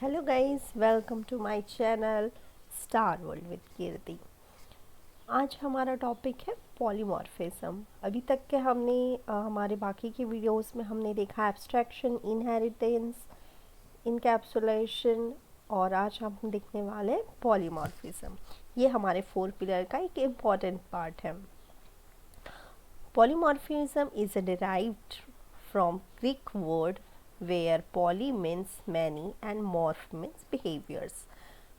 Hello guys, welcome to my channel star world with Kirti. आज हमारा topic है polymorphism. अभी तक के हमने हमारे बाकी की वीडियोस में हमने देखा एब्स्ट्रैक्शन, इनहेरिटेंस, इनकैप्सुलेशन और आज हम देखने वाले हैं पॉलीमॉर्फिज्म। ये हमारे 4 पिलर का एक इम्पॉर्टेंट पार्ट है। Polymorphism is derived from Greek word where poly means many and morph means behaviors।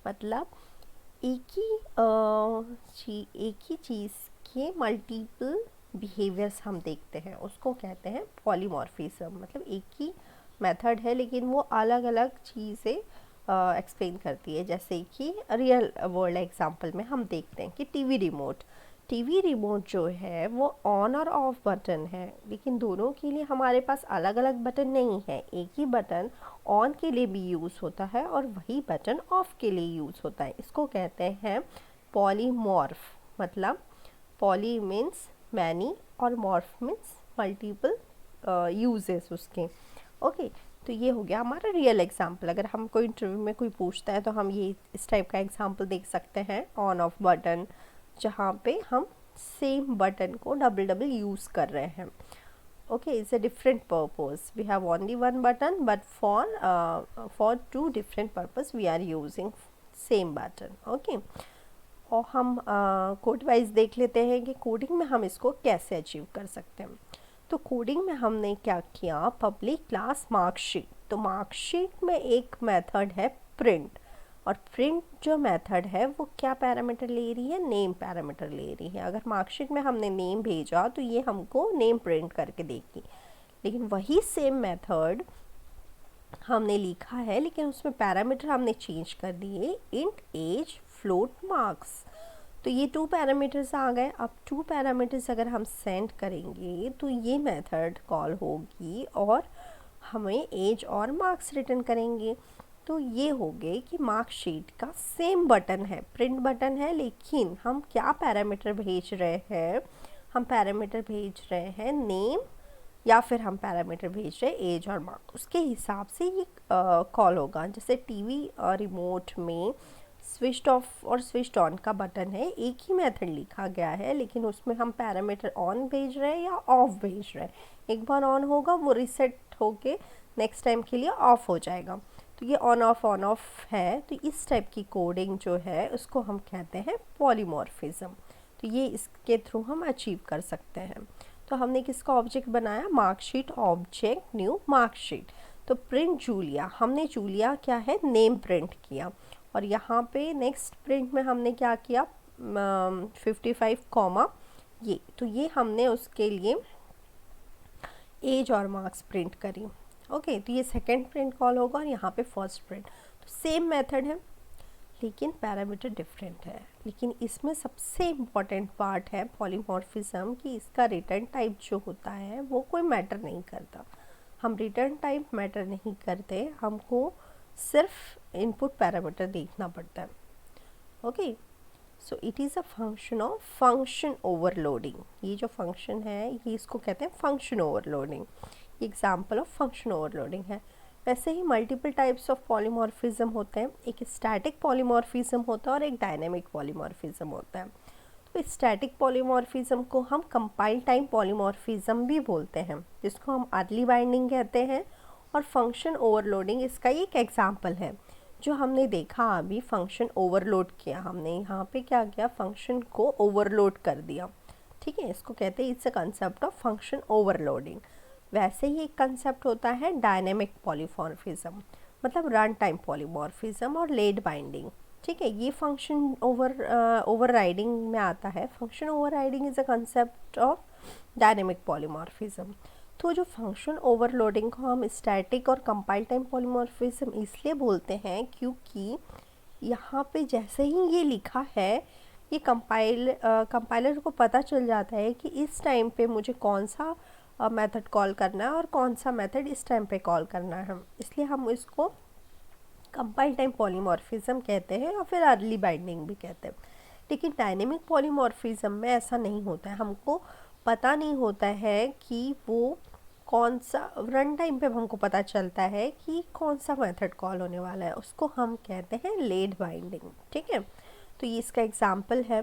मतलब एक ही चीज़ के मल्टीपल बिहेवियर्स हम देखते हैं, उसको कहते हैं पॉलीमॉर्फिज्म। मतलब एक ही मेथड है लेकिन वो अलग अलग चीज़ें एक्सप्लेन करती है। जैसे कि रियल वर्ल्ड एग्जांपल में हम देखते हैं कि टीवी रिमोट जो है वो ऑन और ऑफ बटन है, लेकिन दोनों के लिए हमारे पास अलग अलग बटन नहीं है। एक ही बटन ऑन के लिए भी यूज़ होता है और वही बटन ऑफ के लिए यूज़ होता है। इसको कहते हैं पॉलीमॉर्फ। मतलब पॉली मीन्स मैनी और मॉर्फ मीन्स मल्टीपल यूजेस उसके। ओके, तो ये हो गया हमारा रियल एग्जाम्पल। अगर हम कोई इंटरव्यू में कोई पूछता है तो हम ये इस टाइप का एग्जाम्पल देख सकते हैं, ऑन ऑफ बटन, जहाँ पे हम सेम बटन को डबल डबल यूज़ कर रहे हैं। Okay, it's a different purpose. We have only one button, but for two different purpose we are using same button. Okay, और हम कोड वाइज देख लेते हैं कि कोडिंग में हम इसको कैसे अचीव कर सकते हैं। तो कोडिंग में हमने क्या किया, पब्लिक क्लास मार्कशीट। तो मार्कशीट में एक मेथड है प्रिंट, और प्रिंट जो मेथड है वो क्या पैरामीटर ले रही है, नेम पैरामीटर ले रही है। अगर मार्कशीट में हमने नेम भेजा तो ये हमको नेम प्रिंट करके देगी। लेकिन वही सेम मेथड हमने लिखा है, लेकिन उसमें पैरामीटर हमने चेंज कर दिए, इंट एज फ्लोट मार्क्स। तो ये 2 पैरामीटर्स आ गए। अब 2 पैरामीटर्स अगर हम सेंड करेंगे तो ये मेथड कॉल होगी और हमें एज और मार्क्स रिटर्न करेंगे। तो ये हो गए कि मार्कशीट का सेम बटन है, प्रिंट बटन है, लेकिन हम क्या पैरामीटर भेज रहे हैं, हम पैरामीटर भेज रहे हैं नेम, या फिर हम पैरामीटर भेज रहे हैं एज और मार्क्स। उसके हिसाब से ये कॉल होगा। जैसे टीवी रिमोट में स्विच्ड ऑफ और स्विच्ड ऑन का बटन है, एक ही मेथड लिखा गया है, लेकिन उसमें हम पैरामीटर ऑन भेज रहे हैं या ऑफ भेज रहे हैं। एक बार ऑन होगा वो रिसेट होके नेक्स्ट टाइम के लिए ऑफ हो जाएगा। तो ये ऑन ऑफ है। तो इस टाइप की कोडिंग जो है उसको हम कहते हैं पॉलीमॉर्फिज्म। तो ये इसके थ्रू हम अचीव कर सकते हैं। तो हमने किसका ऑब्जेक्ट बनाया, मार्कशीट ऑब्जेक्ट न्यू मार्कशीट। तो प्रिंट जूलिया, हमने जूलिया क्या है, नेम प्रिंट किया। और यहाँ पे नेक्स्ट प्रिंट में हमने क्या किया, 55 कॉमा ये। तो ये हमने उसके लिए एज और मार्क्स प्रिंट करी। ओके, तो ये सेकंड प्रिंट कॉल होगा और यहाँ पे फर्स्ट प्रिंट। तो सेम मेथड है लेकिन पैरामीटर डिफरेंट है। लेकिन इसमें सबसे इम्पॉर्टेंट पार्ट है पॉलीमॉर्फिज्म कि इसका रिटर्न टाइप जो होता है वो कोई मैटर नहीं करता। हम रिटर्न टाइप मैटर नहीं करते, हमको सिर्फ इनपुट पैरामीटर देखना पड़ता है। Okay, so it is a function of function overloading. ये जो फंक्शन है ये इसको कहते हैं function overloading. Example of function overloading है। वैसे ही मल्टीपल टाइप्स ऑफ पॉलीमॉर्फिज्म होते हैं। एक स्टैटिक पॉलीमॉर्फिज्म होता है और एक डायनेमिक पॉलीमॉर्फिज्म होता है। तो स्टैटिक पॉलीमॉर्फिज्म को हम कंपाइल टाइम पॉलीमॉर्फिज्म भी बोलते हैं, जिसको हम अर्ली बाइंडिंग कहते हैं। और फंक्शन ओवरलोडिंग इसका एक एग्जाम्पल है जो हमने देखा अभी। फंक्शन ओवरलोड किया हमने, यहाँ पे क्या किया, फंक्शन को ओवरलोड कर दिया। ठीक है, इसको कहते हैं it's a concept of function overloading. वैसे ही एक कंसेप्ट होता है डायनेमिक पॉलीमॉर्फिज्म, मतलब रन टाइम पॉलीमॉर्फिज्म और लेट बाइंडिंग। ठीक है, ये फंक्शन ओवरराइडिंग में आता है। Function overriding is a concept of dynamic polymorphism. तो जो फंक्शन ओवरलोडिंग को हम स्टैटिक और कंपाइल टाइम पॉलीमॉर्फिज्म इसलिए बोलते हैं क्योंकि यहाँ पे जैसे ही ये लिखा है, ये कंपाइलर को पता चल जाता है कि इस टाइम पे मुझे कौन सा मेथड कॉल करना है और कौन सा मेथड इस टाइम पे कॉल करना है। इसलिए हम इसको कंपाइल टाइम पॉलीमॉर्फिज्म कहते हैं या फिर अर्ली बाइंडिंग भी कहते हैं। लेकिन डायनेमिक पॉलीमॉर्फिज्म में ऐसा नहीं होता है। हमको पता नहीं होता है कि वो कौन सा रन टाइम पे हमको पता चलता है कि कौन सा मेथड कॉल होने वाला है, उसको हम कहते हैं लेट बाइंडिंग। ठीक है, तो ये इसका एग्जाम्पल है।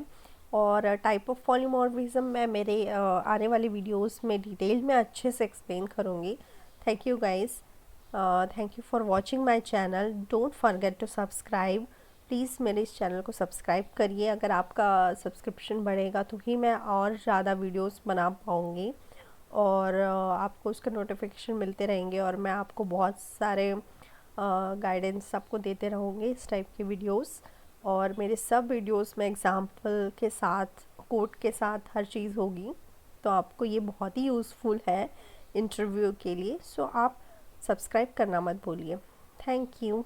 और टाइप ऑफ पॉलीमॉर्फिज्म मैं मेरे आने वाले वीडियोस में डिटेल में अच्छे से एक्सप्लेन करूँगी। Thank you guys, thank you for watching my channel. Don't forget to subscribe, please मेरे इस चैनल को सब्सक्राइब करिए। अगर आपका सब्सक्रिप्शन बढ़ेगा तो ही मैं और ज़्यादा वीडियोस बना पाऊँगी और आपको उसका नोटिफिकेशन मिलते रहेंगे और मैं आपको बहुत सारे गाइडेंस आपको देते रहूँगी इस टाइप के वीडियोस। और मेरे सब वीडियोस में एग्जाम्पल के साथ, कोड के साथ हर चीज़ होगी, तो आपको ये बहुत ही यूज़फुल है इंटरव्यू के लिए। सो आप सब्सक्राइब करना मत भूलिए। Thank you.